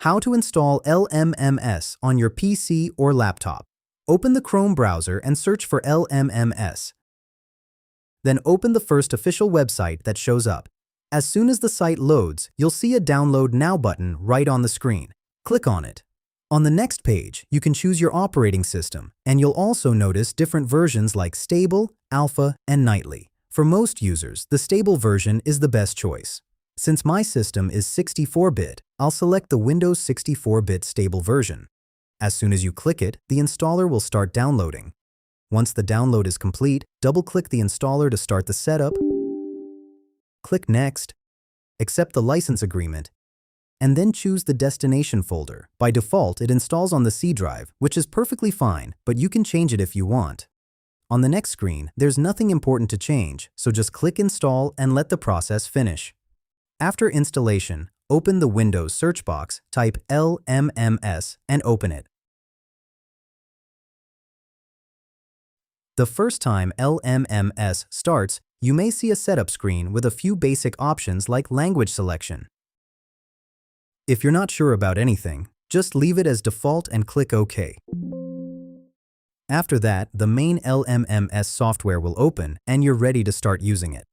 How to install LMMS on your PC or laptop. Open the Chrome browser and search for LMMS. Then open the first official website that shows up. As soon as the site loads, you'll see a Download Now button right on the screen. Click on it. On the next page, you can choose your operating system, and you'll also notice different versions like Stable, Alpha, and Nightly. For most users, the stable version is the best choice. Since my system is 64-bit, I'll select the Windows 64-bit stable version. As soon as you click it, the installer will start downloading. Once the download is complete, double-click the installer to start the setup. Click Next, accept the license agreement, and then choose the destination folder. By default, it installs on the C drive, which is perfectly fine, but you can change it if you want. On the next screen, there's nothing important to change, so just click Install and let the process finish. After installation, open the Windows search box, type LMMS, and open it. The first time LMMS starts, you may see a setup screen with a few basic options like language selection. If you're not sure about anything, just leave it as default and click OK. After that, the main LMMS software will open and you're ready to start using it.